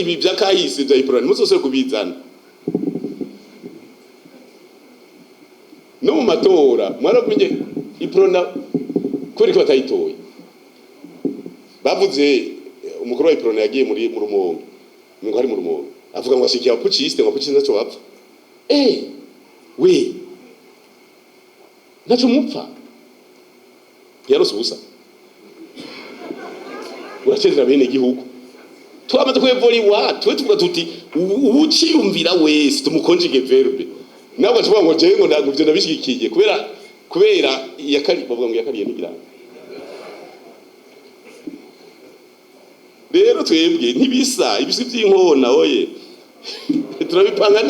ibi byakahise bya iprona muzose kubizana no mu matora mwaravuye iprona kuri ko batayitoye bavuze umukuru wa iprona yagiye muri Rumonge ngo hari mu Rumonge avuga ngo ashikiye abapuciste ngo abapuciste ntacyo bapfa we ntacyo mupfa yarose ubusa uracezera bene gihugu twamaze kwevoriwa twe tuvuga tuti ubuciyumvira wese tumukonjige verbe nabwo tuvuga ngo jewe ngo ndaguvye ndabishikiye kubera yakari bavuga ngo yakariye n'igiranga rero twebwe ntibisa ibisi by'inkona oye turabipanga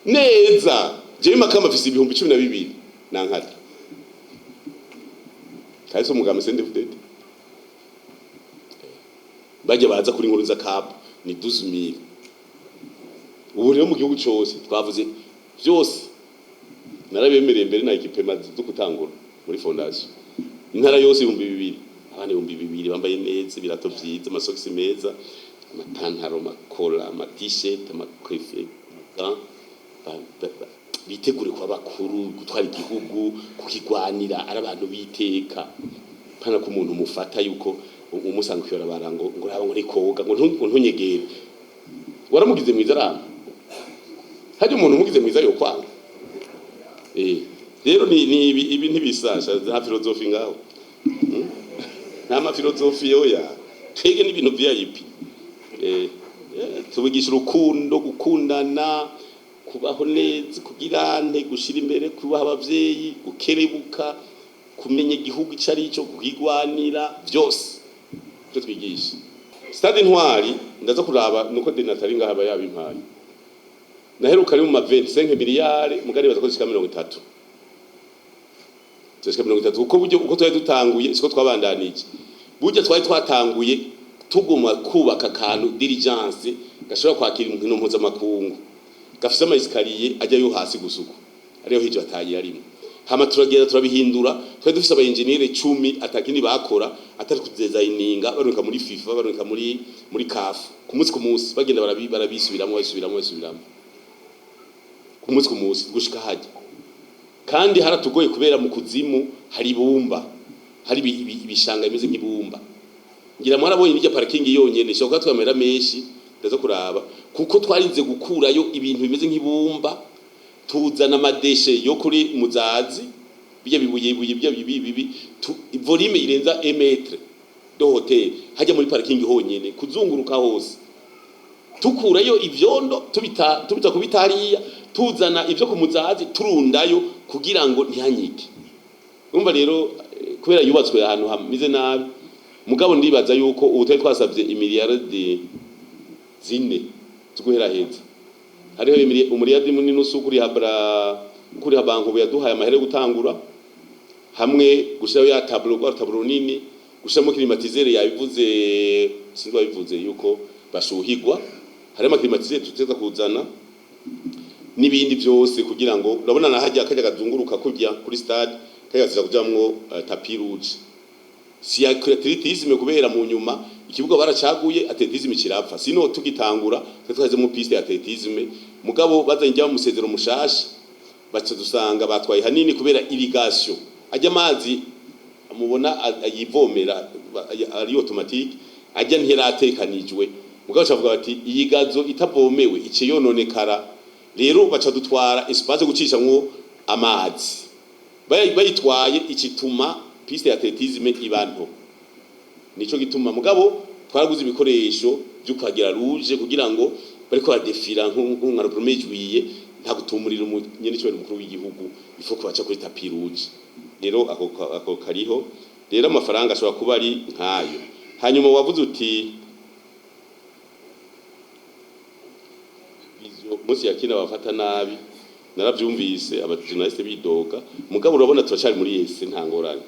neza jewe makamba afise 12,000 nankata kayiso mugame sende fudete bajya baza kuri nkuru za kabu ni 12,000 ubu rero mu gihugu cyose twavuze byose narabemereye mbere na equipe mazi zo gutangura muri fondation intara yose 2,000 abana 2,000 bambaye neza birato byiza amasokisi meza amapantaro makola ama-t-shirt amakefe bitegure kwa bakuru gutwara igihugu kukigwanira ari abantu biteka pana ku muntu mufata yuko umusanga kwira barango ngo raba ngo rikoga ngo ntunyegere waramugize mwiza ramba haje umuntu umugize mwiza yo kwanga rero ni ibi ntibisasha za filozofi ngaho nta ma filozofi yoya twege n'ibintu VIP tubigisha urukundo gukundana kubaho neza kugirante gushira imbere kubaha abavyeyi gukerebuka kumenya igihugu icari cyo kugigwanira byose byo twigisha stade Intwari ndaza kuraba nuko denatari ngahaba yabimpaye naheruka ari mu ma 25 miliyari mugari baza ko zishika 30 zishika 30 uko buryo uko twari dutanguye siko twabandanije buryo twari twatanguye tuguma kubaka kantu diligence gashobora kwakira inkino mpuzamakungu gafise amayisikariye ajya yo hasi gusuku ariyo hijo ataye arimo hama turagera turabihindura twa dufise aba engineer 10 atakini bakora atari kudesigninga baruka muri FIFA baruka muri CAF ku munsi bagenda barabisubiramo ku munsi gushika haje kandi haratugoye kubera mu kuzimu hari ibumba hari ibishanga bimeze nk'ibumba ngira mwarabonye n'ijya parking yonyene shoka twamera meshi ndaza kuraba kuko twarinze gukurayo ibintu bimeze nk'ibumba tuzana amadeshe yo kuri muzazi bijya bibuye bya bibi volume irenza 1 metre do hotel hajya muri parking honyene kuzunguruka hose tukurayo ivyondo tubita kubitariya tuzana ivyo ku muzazi turundayo kugira ngo ntihanyike umva rero kubera yubatswe ahantu hamize nabi mugabo ndibaza yuko ubutari twasabye imiliyarde 4 tuguhera heza hariho umuriyadi munini usukuri kuri habanko yaduhaye amahere gutangura hamwe gushiraho ya tableau nini gushiramo climatiseur yabivuze sinzi bivuze yuko bashuhigwa harimo climatiseur tuteza kuzana nibindi byose kugira ngo urabona nahajya akajya gazunguruka kujya kuri stade kayaziza kujamwo tapis rouge si atletisme kubera mu nyuma ikibuga baracaguye atletisme kirapfa sino tugitangura twaze mu piste ya atletisme mugabo bazanjya mu musezero mushasha baca dusanga batwaye hanini kubera irrigation ajya amazi mubona ayivomera ari automatique ajya ntiratekanijwe mugabo cavuga bati iyi gazo itavomewe ice yononekara rero baca dutwara espace gucishamwo amazi bayitwaye ikituma piste ya atletisme ibanto nico gituma mugabo twaraguze ibikoresho byo kwagira rouge kugira ngo bariko badefira nk'umwana promejwiye nta gutumurira nyene cyo mukuru w'igihugu ifo kubaca kuri tapis rouge rero ako kariho rero amafaranga ashobora kuba ari nkayo hanyuma wavuze uti bizo musi yakina bafata nabi naravyumvise abajournaliste bidoga mugabo urabona turacari muri yese ntangorane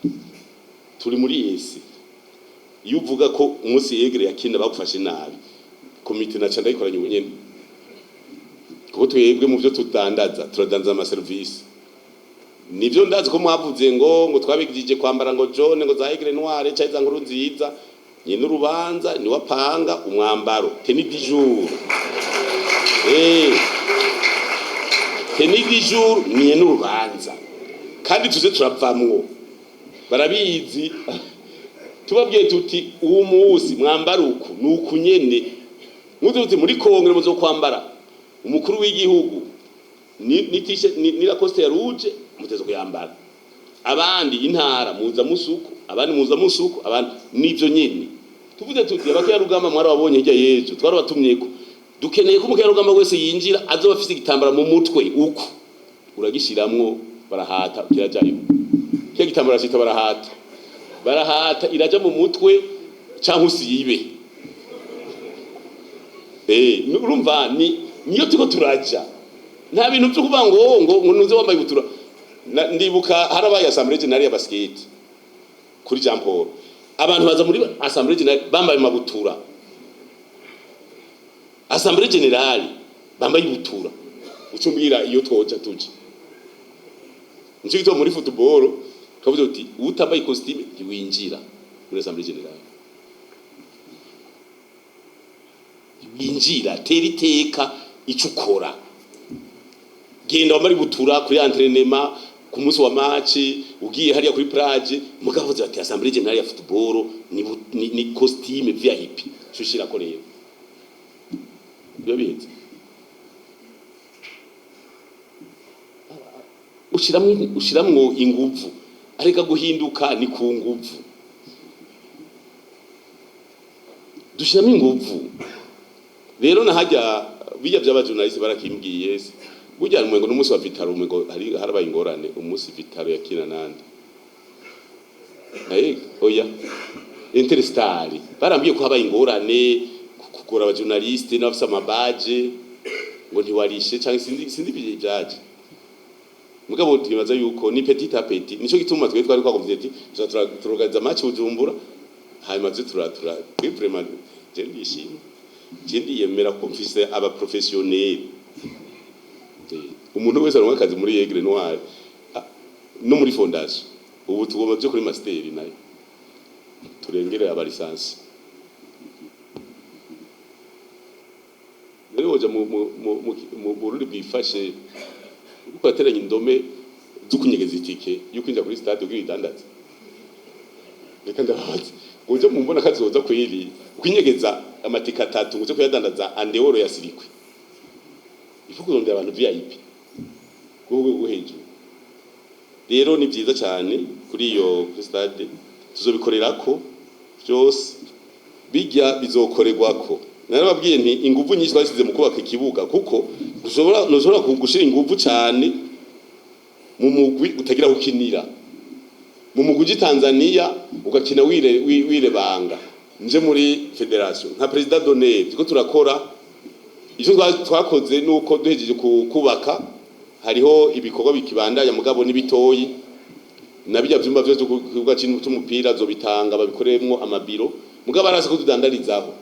turi muri yese iyo uvuga ko umunsi yegere yakina bagufashe nabi komite na canda ikoranye ubunyene kuko twebwe mu byo turadanza ama service nivyo ndazi ko mwavuze ngo twabigije kwambara ngo John ngo za Aigle Noire cyaiza nkuru nziza nyene urubanza ni wapanga umwambaro tenue du jour tenue du jour ni n'urubanza kandi tuze turavamwo barabizi tubabwiye tuti uwo munsi mwambara uku nuku nyene muze muri kongere muzo kwambara umukuru w'igihugu ni Lacoste ya rouge mutezo kuyambara abandi intara muza musuku abandi muza musuku abandi nivyo nyene tuvuze tuti abakiya rugamba mwari wabonye hirya yejo twarabatumyeko dukeneye ko umukiya rugamba wese yinjira azoba afise igitambara mu mutwe uko uragishiramwo barahata kirajayo cyo gitambara cita barahata iraja mu mutwe canke usibe urumva niyo tuko turaja nta bintu byo kuvuga ngo nuze wambaye butura ndibuka harabaye Assemblée Générale ya basket kuri Jean Paul abantu baza muri Assemblée Générale bambaye mabutura Assemblée Générale bambaye butura ucumbira iyo twoja tuje nchito muri football twavuze uti utambaye costume ntiwinjira muri Assemblée Générale winjira teriteka icukora genda wamari butura kuri entraînement ku munsi wa match ugiye hariya kuri plage mugabo ati Assemblée Générale ya football ni costume VIP shushira ko rero bibizi ushiramwo inguvu areka guhinduka ni ku nguvu dushiramo inguvu rero nahajya bijya by'abajournaliste barakimbwiye burya umwengo n'umunsi wa Vitaro umwengo harabaye ingorane umunsi Vitaro yakina nande oya Interstar barambiye ko habaye ingorane kugora abajournaliste n'abafisa amabaje ngo ntiwarishe cyangwa sindi byaje mugabo tibaza yuko ni petit à petit nico gituma twari twakomvye ati turagaza match Bujumbura hanyuma vraiment jendi yemera ko mfise aba professionnel umuntu wese aronka akazi muri Aigle Noir no muri fondation ubu tugomba byo kuri master nayo turengere aba lisansi rero hoja mu Burundi bwifashe uko ateranya indome zukunyegeza itike yukwinja kuri stade ubwidandaza reka ndabaza uje mu mbona kazoza kwiri kwinyegeza amatika 3 nguze kuyadandaza andeoro ya sirikwe ifuko kurondera abantu VIP go hejuru rero ni byiza cyane kuri iyo stade tuzobikorerako byose bijya bizokorerwako narababwiye nti inguvu nyinshi twasize mu kubaka ikibuga kuko ntushobora gushira inguvu cyane mu mugwi utagira gukinira mu mugwi Tanzania ugakina wire banga nje muri federation nka president d'honneur tiko turakora icyo twakoze nuko duhejeje kubaka hariho ibikorwa bikibandanya mugabo nibitoyi nabijya byumba byo kuvuga kintu cy'umupira zo bitanga babikoremmo amabiro mugabo arase ko tudandarizaho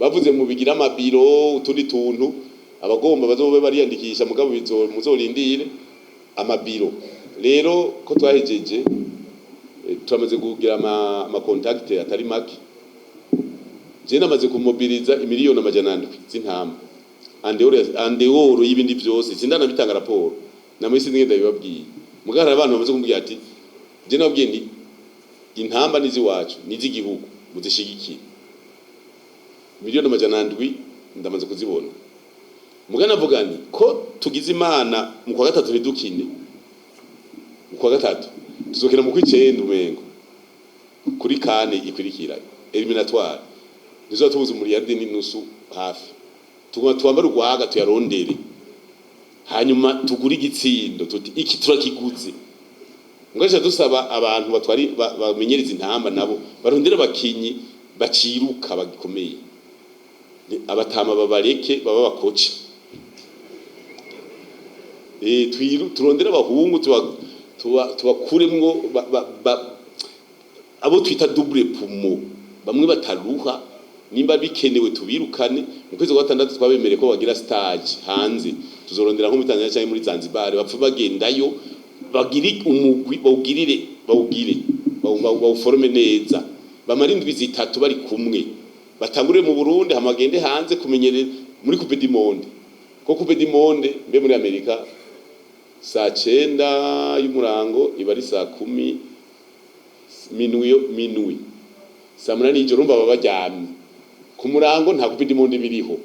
bavuze mu bigira amabiro utundi tuntu abagomba bazobe bariyandikisha mugabo muzorindire amabiro rero ko twahejeje turamaze kugira ama contact atari make je namaze kumobiliza imiliyoni 700 z'intamba andeoro y'ibindi byose sindana bitanga raporo namwisi ngenda bibabwiye mugara abantu bamaze kumbwira ati je nabwiye ndi intamba nizi wacu nizi gihugu muzishigikiye miliyoni 700 ndamaze kuzibona mugana vugani ko tugize imana mu kwa gatatu bidukine mu kwa gatatu tuzokina mu kwicenda umengo kuri kane ikurikira eliminatoire nizotubuza umuriyarde n'inusu hafi tugoma twambara urwaga tuyarondere hanyuma tugura igitsindo tuti iki turakiguze ngaje dusaba abantu batwari bamenyereza intamba nabo barondera bakinyi baciruka bagikomeye abatama babareke baba bakoca turondera abahungu tubakuremwo abo twita double poumon bamwe bataruha nimba bikenewe tubirukane mu kwezi kwa 6 twabemereye ko bagira stage hanze tuzorondera nko muri Tanzania cyangwa muri Zanzibar bapfa bagendayo bagiri umugwi bawugire bawuforme neza bamara indwi zitatu bari kumwe, batangurire mu Burundi hamagende hanze kumenyerera muri Coupe du Monde. Ko Coupe du Monde mbe muri Amerika saa 9 y'umurango iba ari saa 10 minuit saa 8 y'ijoro baba baryamye ku murango, nta Coupe du Monde biriho,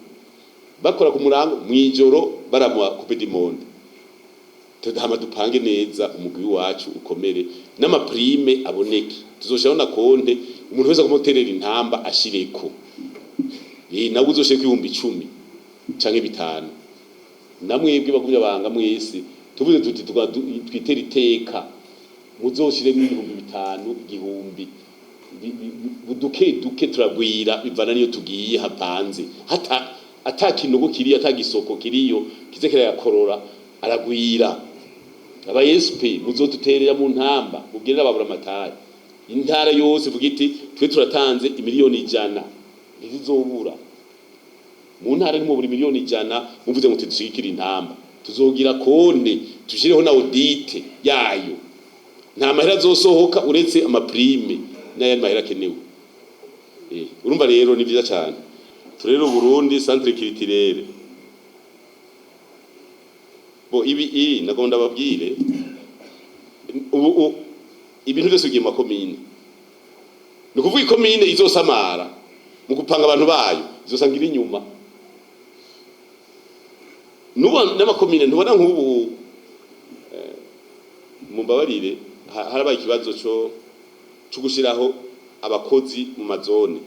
bakora ku murango mwijoro baramwa Coupe du Monde. Tudahama dupange neza umugwi wacu ukomere n'amaprime aboneke, tuzoshiraho na konte umuntu wese akomoterera intamba ashireko, nawe uzoshire kw'ibihumbi 10 canke 5. Namwebwe bagumya banga mwese tuvuze tuti twitera iteka muzoshiremo ibihumbi 5 igihumbi duke turagwira bivana niyo tugiye hapanze, hata atakinogo kiriyo atagisoko kiriyo kizekera yakorora aragwira. Aba SP muzoduterera mu ntamba mubwirira babura amatari intara yose vuga iti twe turatanze imiliyoni 100 ntizizobura mu ntara ni mu buri miliyoni 100 muvuze ngo tudushikira intamba tuzogira konde tushireho na audit yayo, nta mahera zosohoka uretse amaprime n'aya mahera kenewe. Urumva rero ni byiza cyane. Turero Burundi centre culturel bo ibi nagonda babwire ubu ibintu byose ugiye mu komine, ni kuvuga ikomine izosamara mu gupanga abantu bayo izosangira inyuma nuba n'amakomine ntubona nk'ubu mumbabarire harabaye ikibazo cyo gushiraho abakozi mu mazone.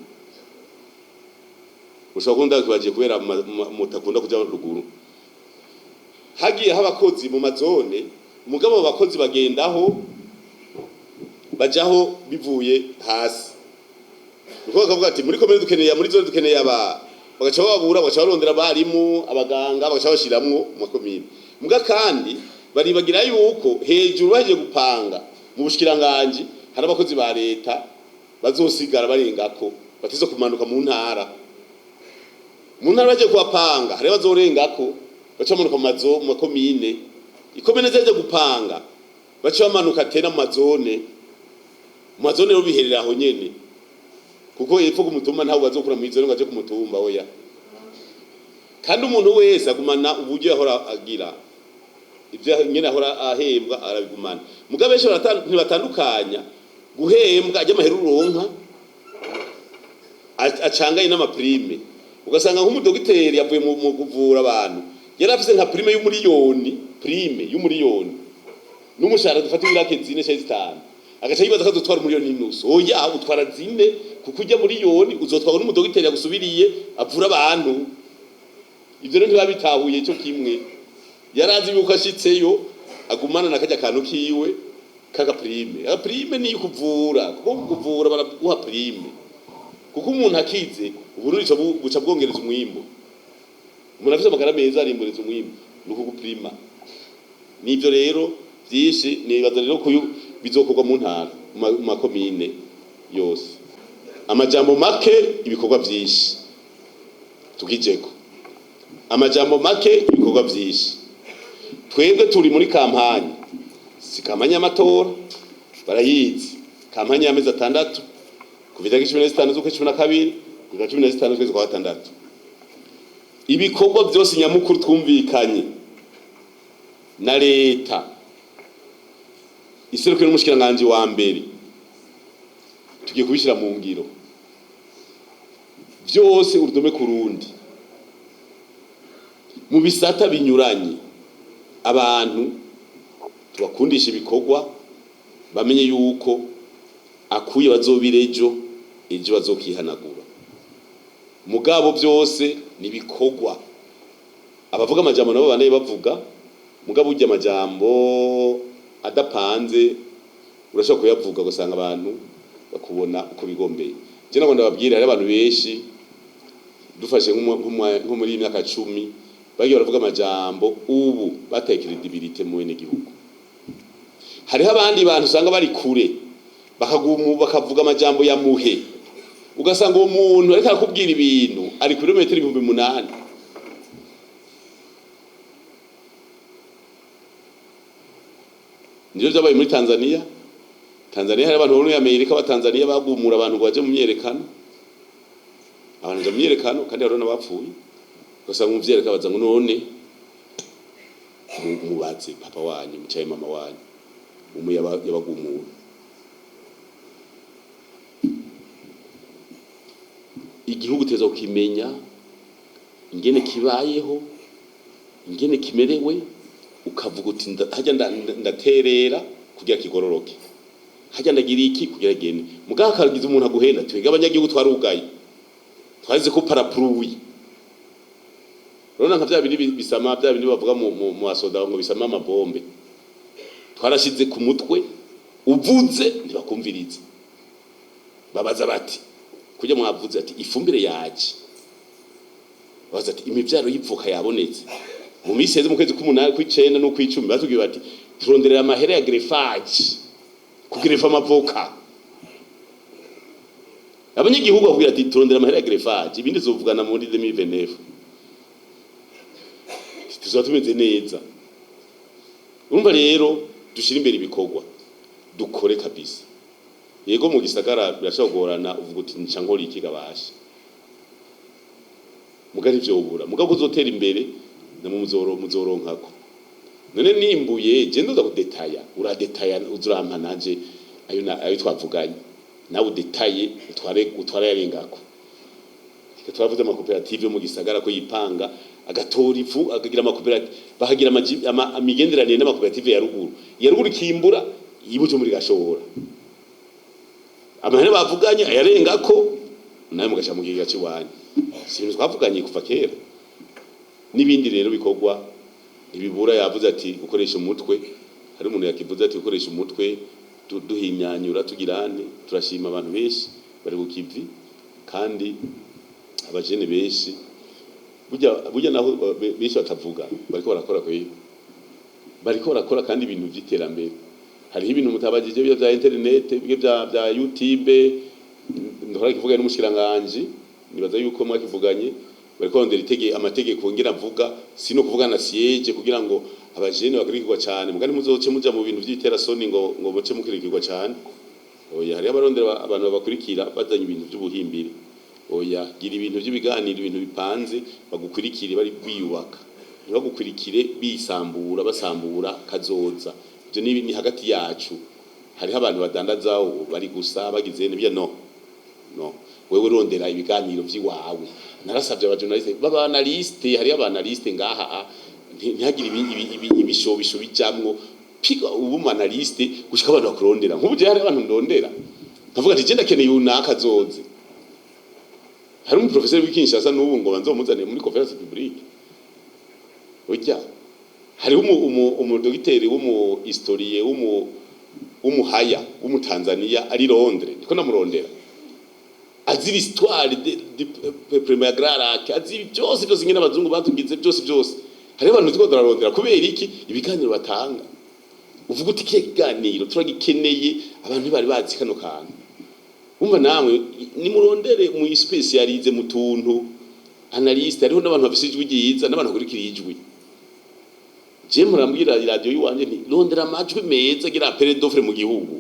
Ushobora kunda kibaje kubera mutakunda kuja ruguru, hagiye abakozi mu mazone, umugabo abakozi bagendaho bajaho bivuye hasi. Uko bakavuga ati muri komune dukeneye, muri zone dukeneye bagaca babura, bagaca barondera abarimu, abaganga, bagaca bashiramwo mu makomine. Muga kandi baribagira yuko hejuru baje gupanga mu bushikiranganje hari abakozi ba leta bazosigara barengako batizo kumanuka mu ntara. Mu ntara baje kuwapanga hari bazorengako baca bamanuka mu makomine. Ikomine zaje gupanga baca bamanuka tena mu mazone rero biherera aho nyene, kuko yepfo ku mutumba ntaho bazokura mu izone ngo aje ku mutumba oya. Kandi umuntu wese agumana uburyo yahora agira ibyo nyene ahora ahembwa arabigumana. Mugabe besho ntibatandukanya guhembwa ajya amahera uronka acangaye n'amaprime. Ugasanga nk'umudogiteri yavuye mu kuvura abantu yarafise nka prime y'umuriyoni n'umushahara dufata ibirake 4-5 agaca yibaza ko dutwara umuriyoni n'unusu. Oya, utwara 4 kuko ujya muriyoni uzotwara n'umudogiteri yagusubiriye avura abantu. Ibyo rero ntibabitahuye cyo kimwe, yarazi yuko ashitseyo agumana nakajya kantu kiwe kaga prime ni kuvura, kuko kuvura baraguha prime kuko umuntu akize ubururi cyo buca bwongereza umwimbo. Umuntu afite amagara meza arimbureza umwimbo nuko guprima. Nivyo rero byinshi nibaza rero ko bizokorwa mu ntara mu makomine yose. Amajambo make ibikorwa byinshi tugijeko, amajambo make ibikorwa byinshi. Twebwe turi muri kampanye, si kampanye y'amatora barayizi, kampanye y'amezi 6 kuva 15 z'ukwe 12 kuva 15 z'ukwezi kwa 6. Ibikorwa byose nyamukuru twumvikanye na leta iseruke n'umushikiranganje wa mbere tugiye kubishira mu ngiro byose urudome ku rundi mu bisata binyuranye. Abantu tubakundisha ibikorwa bamenye yuko akuye bazobirejo ejo bazokihanagura. Mugabo byose nibikorwa. Abavuga amajambo nabo bane bavuga, mugabo ujya amajambo adapanze urashaka kuyavuga gusanga abantu bakubona uko bigombeye. Je nabona babwira hari abantu benshi dufashe nko muri imyaka 10 bagiye baravuga amajambo ubu bateye credibility mu wene gihugu. Hariho abandi bantu usanga bari kure bakavuga amajambo ya muhe, ugasanga uwo muntu ariko akubwira ibintu ari kilometero 8,000. Nivyo byabaye muri Tanzania, Tanzania hari abantu bo muri Amerika ba Tanzania bagumura abantu baje mu myerekano, abantu baje mu myerekano kandi hari n'abapfuye, gusa mu vyereka baza ngo none mubaze papa wanyu mucaye mama wanyu yabagumura. Igihugu tezo kimenya ingene kibayeho, ingene kimerewe, ukavuga uti hajya ndaterera kugira kigororoke, hajya ndagira iki kugira gene mugaka kagize umuntu aguhenda twega abanyagihugu twarugaye twaze ko parapluie rona nka bya bindi bisama bya bindi bavuga mu asoda ngo bisama amabombe twarashize ku mutwe uvuze ntibakumviriza babaza bati kujya mwavuze ati ifumbire yaje babaza ati imivyaro y'ipfuka yabonetse mu miseze mu kwezi k'umunani kw'icenda no kw'icumi batubwiye bati turonderera amahera ya greffage kugirefa amavoka abanyagihugu bakubwira ati turondera amahera ya greffage ibindi zovugana muri 2029 tuzatumeze neza. Urumva rero dushira imbere ibikorwa dukore kabisa. Yego mu gisagara birashobora uvuga uti nca nkora iki gabasha mugari byo ubura mugabo uzotera imbere na mu muzoronkako none nimbuye je ndoza kudetaya uradetaya uzurampa nanje ayo twavuganye nawe udetaye utware yarengako twavuze amakoperative yo mu gisagara ko yipanga agatora ifu akagira amakoperative bahagira imigenderanire n'amakoperative ya ruguru kimbura ibujo muri gashobora amahera bavuganye ayarengako nawe mugasha mu gihe cy'iwanyu sinzi twavuganye kuva kera n'ibindi rero bikorwa ibibura yavuze ati gukoresha umutwe hari umuntu yakivuze ati gukoresha umutwe duhinyanyura tugirane turashima abantu benshi bari gukivi kandi abajene benshi burya naho benshi batavuga bariko barakora bariko barakora kandi ibintu vy'iterambere hariho ibintu mutabajije bya internet bya YouTube ndahora kivuga n'umushikiranganje nibaza yuko mwakivuganye bariko ndera amategeko ngira mvuga sino kuvuga na siege kugira ngo abajene bakurikirwa cyane mugani muzoce muja mu bintu vy'itera soni ngo boce mukirikirwa cyane oya hari abarondera abantu bakurikira bazanye ibintu by'ubuhimbire oya gira ibintu by'ibiganiro ibintu bipanze bagukurikire bari biyubaka ntibagukurikire bisambura basambura kazoza ibyo ni hagati yacu hariho abantu badandaza bari gusa bagize n'ibyo no wewe rondera ibiganiro by'iwawe narasabye abajournaliste b'abanaliste hari abanaliste ngaha ntihagire ibishobisho bijamwo piga ubumanaliste gushika abantu bakurondera nk'ubuje hari abantu ndondera nkavuga ati je ndakeneye unaka zoze hari umu professeur w'ikinshasa n'ubu ngo banzomuzane muri conference publique ojya hari umu docteur w'umu historien w'umuhaya w'umu Tanzania ari Londres niko namurondera azi l'histoire de premier agrara azi byose nyine abazungu batugize byose hari abantu tuko dararondera kubera iki ibiganiro batanga uvuga uti kiganiro turagikeneye abantu bari bazi kano kantu umva namwe ni murondere mu specialize mu tuntu analyste hariho n'abantu bafise ijwi ryiza n'abantu kurikira ijwi je murambwira radio yiwanje nti rondera amajwi meza gira appel d'offre mu gihugu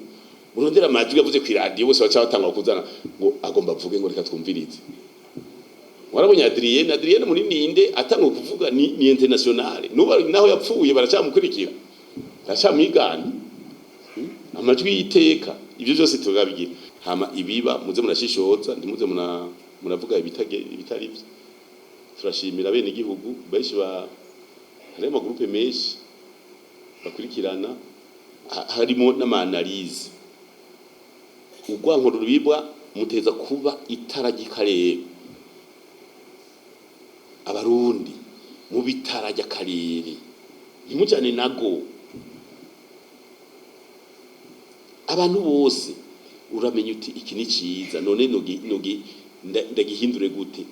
murondera amajwi yavuze ku radio bose bacha batanga kuzana ngo agomba avuge ngo reka twumvirize warabonye Adrien muri ninde atanga kuvuga ni international naho yapfuye baracamukurikira baracamwigana amajwi yiteka ibyo byose tugabigira hama ibiba muze munashishoza ndimuze munavuga bitari byo turashimira bene igihugu benshi hari ama groupe menshi bakurikirana harimo n'amanalize ugwanko rubibwa muteza kuba itara gikarere abarundi mu bitara ry'akarere nimujane nago abantu bose uramenya uti iki ni ciza none nogi ndagihindure gute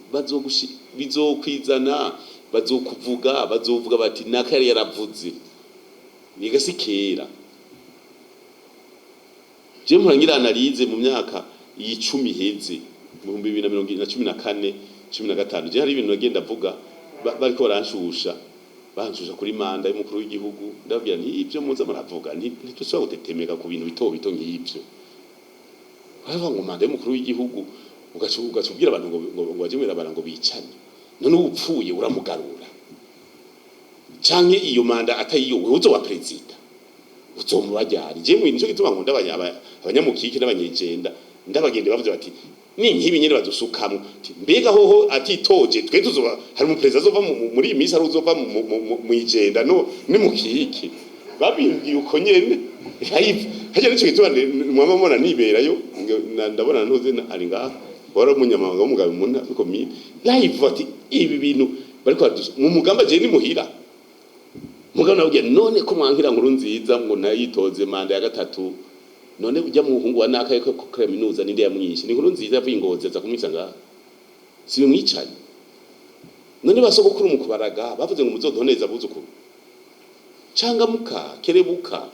bizokwizana bazovuga bati nakari yaravuze nigasikera je murangira analize mu myaka y'icumi heze mu 2014 15 je hari ibintu nagenda vuga bariko baranshusha banjuje kuri manda y'umukuru w'igihugu ndabwira nti ibyo muza muravuga ntitushobora gutetemeka ku bintu bito bito nk'ibyo bava ngo manda y'umukuru w'igihugu ugacubwira abantu ngo baje mwirabara ngo bicane none upfuye uramugarura canke iyo manda atayiyo wewe uzo wa president uzomubajyari je mu nico gituma nkunda abanyamukiki n'abanyegenda ndabagende bavuze bati ni nkibi nyene badusukamwe mbega hoho atitoje twe tuzoba hari mu president azova muri imisi ari uzova mu igenda no ni mukiki babimbiye uko nyene haje nico gituma mwama mona niberayo ndabona ntuze ari ngaha wari umunyamabanga w'umugabo muna bikomeye live ati ibi bintu bariko mu mugamba je ni muhira mugabo nabwiye none ko mwankira nkuru nziza ngo nayitoze manda ya gatatu none ujya mu muhungu wa nakaye ko kaminuza ninde yamwishe ni nkuru nziza yavuye Ngozi aza kumwica ngaha si mwicaye none basogokuru mu kubaraga bavuze ngo muzodoneza buzukuru canga muka kerebuka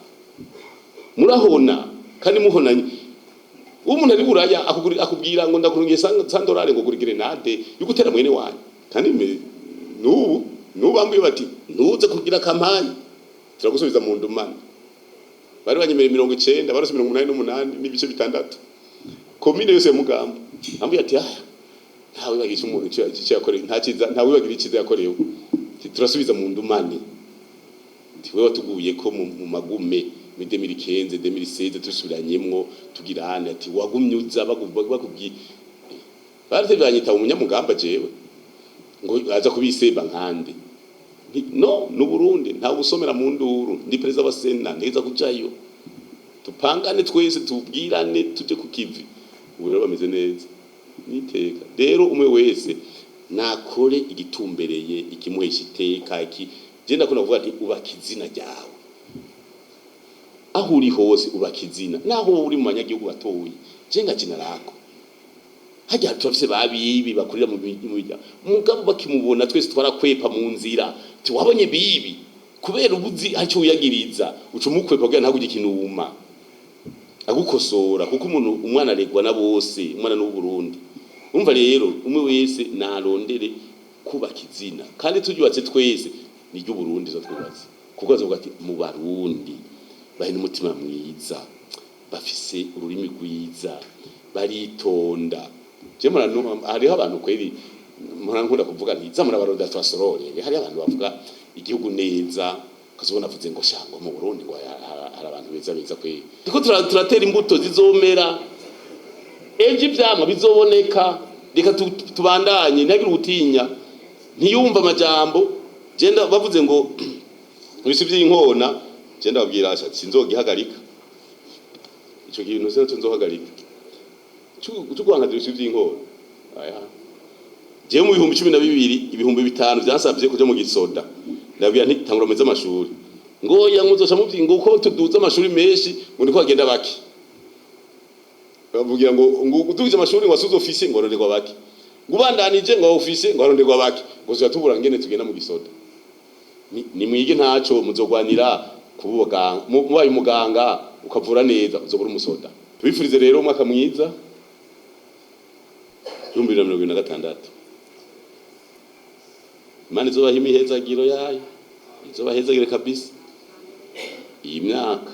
murahona kandi muhonanye umuntu ari buraya akubwira ngo ndakurungiye $100 ngo kurigire nade yugutera mwene wanyu kandi nubu bambuye bati ntuze kugira kampanye turagusubiza mu ndumane bari banyemere 90 barose 88 n'ibice bitandatu komine yose mugamba ambuye ati ntawe bagisha umuntu cyo yakoreye ntawe bagira ikiza yakorewe turasubiza mu ndumane tiwe watuguye ko mu magume mu 2015 2016 tusubiranyemwo tugirane ati wagumyuza bakubwiye bari banyita umunyamugamba jewe ngo aza kubiseba nkande no Burundi nta gusomera mu nduru ndi president wa Sena neza kujayo tupangane twese tubwirane tuje ku kivi ubwo bameze neza niteka rero umwe wese nakore igitumbereye ikimuhesha iteka iki je ndakona kuvuga ati ubakizina ryawe aho uri hose ubakizina naho uri mu manyagihugu batoyi je ngakina rako hajya turafise babibi bakurira mu bijya mugabo bakimubona twese twarakwepa mu nzira ti wabonye bibi kubera ubuzi aco uyagiriza ucumukwepa kugira ntago ikinuma agukosora kuko umwana aregwa na bose umwana n'u Burundi umva rero umwe wese narondere kubaka izina kandi turyubatse twese ni ryo Burundi zo twubatse kuko azovuga ati mu Barundi bahina umutima mwiza bafise ururimi rwiza baritonda je hariho abantu kweri nkunda kuvuga nti zamura baroda twasorore hari abantu bavuga igihugu neza kazobona avuze ngo shango mu Burundi ngo hari abantu beza kweri niko turatera imbuto zizomera eje ivyamwa bizoboneka reka tubandanye ntagire ubutinya ntiyumva amajambo genda bavuze ngo ibisi by'inkona genda babwira sinzogihagarika ico kintu se nzohagarika tukwanga ibisi by'inkona aya je mu 2012 ibihumbi 5 byansabye kuja mu gisoda ndabwira nti tangura meze amashuri ngo yankuzoca mu byingo uko tuduza amashuri menshi ngo ndiko agenda baki bavugira ngo udugije amashuri ngo asuzo office ngo ronderwa baki ngubandanije ngo office ngo ronderwa baki ngo zatubura ngene tugenda mu gisoda ni mwige ntaco muzogwanira kubuga mubaye umuganga ukavura neza uzobura umusoda tubifurize rero umwaka mwiza 2026 Imana izobaha imihezagiro yayo izobahezagire kabisa iyi myaka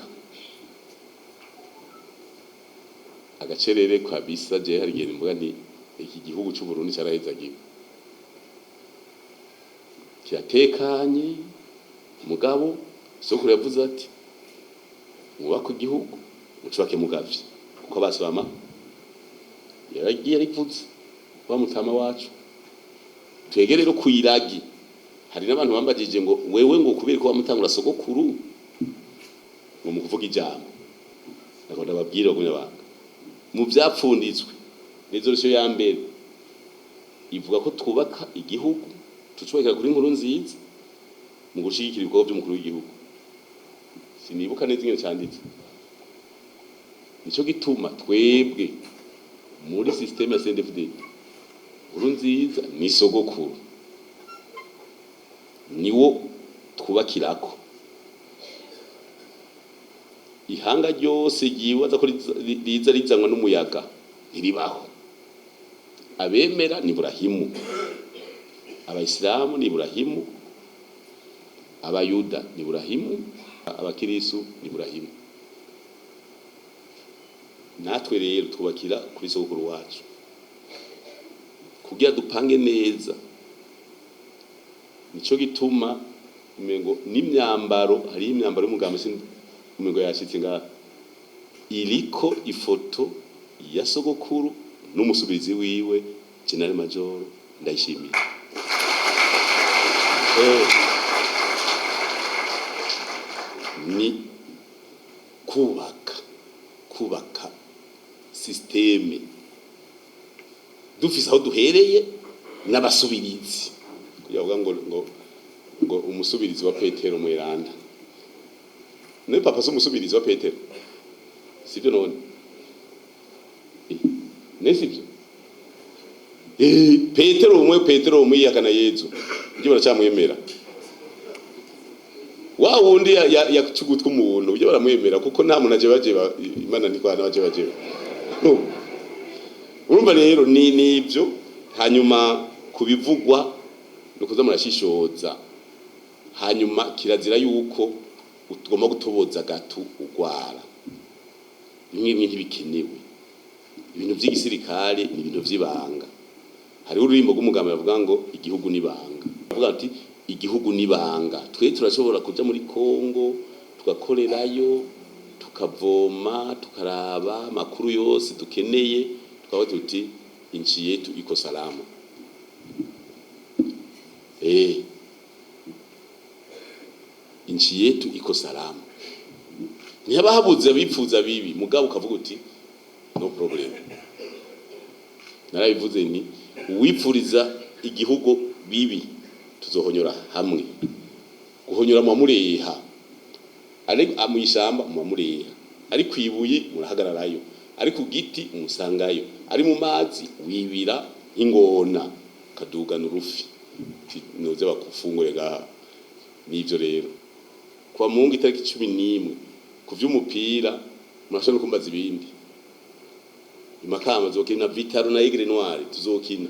agacerere kabisa je hari igihe mvuga nti iki gihugu cy'u Burundi cyarahezagiwe kiratekanye mugabo sokuru yavuze ati mwubaka igihugu mucubake mugavye uko basubama yaragiye aripfutse wa mutama wacu twegere rero kuyiragi hari n'abantu bambagije ngo wewe ngo kubera ko wamutangura sogokuru ngo mu kuvuga ijambo nakunda babwira ngo nyabanga mu byapfunditswe resolution ya mbere ivuga ko twubaka igihugu tucubakira kuri inkuru nziza mu gushigikira ibikorwa by'umukuru w'igihugu sinibuka neza ingene cyanditse nico gituma twebwe muri systeme ya CNDD-FDD inkuru nziza ni sogokuru niwo twubakirako ihanga ryose giwaza ko riza rizanwa n'umuyaga ntiribaho abemera ni Burahimu abayisilamu ni Burahimu abayuda ni Burahimu, abakirisu ni Burahimu. Natwe rero twubakira kuri sogokuru wacu kugira dupange neza. Nico gituma umengo n'imyambaro, hari imyambaro y'umugambi umengo yashitse ngaha iriko ifoto ya sogokuru n'umusubirizi wiwe General Major Ndayishimiye. Ni kubaka systeme dufise aho duhereye n'abasubirizi kuyavuga ngo umusubirizi wa Petero Mweranda ne papa so umusubirizi wa Petero sivyo none nesivyo Petero umwe yakana Yezu byo baracamwemera wa wundi yakugutwa umuntu byo baramwemera kuko nta muntu aje baje Imana ntikwana baje urumva rero ni ibyo. Hanyuma kubivugwa no kuza murashishoza, hanyuma kirazira yuko utugomba gutoboza gatu ugwara bimwe ntibikenewe. Ibintu by'igisirikare ni ibintu by'ibanga. Hari ururimbo rw'umugabo yavuga ngo igihugu nibanga, avuga ati igihugu nibanga. Twe turashobora kuja muri Kongo tugakorerayo tukavoma tukaraba makuru yose dukeneye, tukaba tuti inchi yetu iko salama. Inchi yetu iko salama. Ntiyaba habuze bipfuza bibi mugabo ukavuga uti no problem. Narabivuze ni uwipfuriza igihugu bibi tuzohonyora hamwe. Guhonyora mu mureha ari amuyishamba mu mureha, ari kwibuye murahagararayo, ari ku giti umusangayo, ari mu mazi wibira ingona kadugana urufi noze bakufungure gaha. Nivyo rero kwa Mungu itariki 11 kuvy'umupira murashobora kumbaza ibindi. Imakamba zokina Vitaro na Aigle Noir tuzokina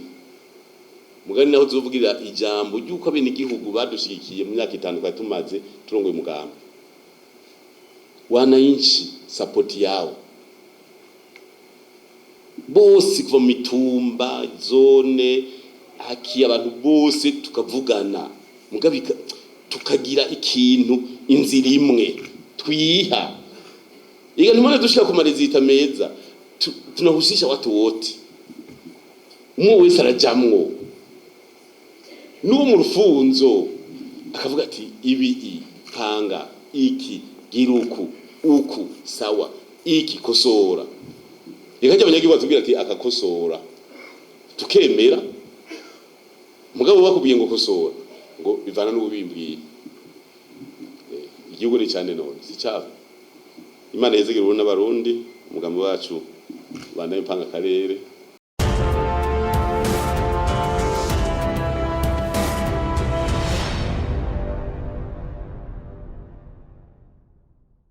mugani naho tuzovugira ijambo ryuko abene igihugu badushigikiye mu myaka 5 tumaze turongoye umugambi. Wananchi support yao bose kuva mitumba zone haki abantu bose tukavugana mugabika tukagira ikintu inzira imwe twiha. Iga ntumane dushika ku marezita meza tunahusisha watu wote, umwe wese arajamwo n'uwo mu rufunzo akavuga ati ibi panga iki giruku uku sawa iki kosora. Ikajya abanyagihugu batubwira ati akakosora tukemera mugabo bakubwiye ngo kosora ngo bivana n'ububimbwiye. Igihugu ni cyane none si cyabo. Imana yezegera ubona Barundi umugambi wacu banaye panga karere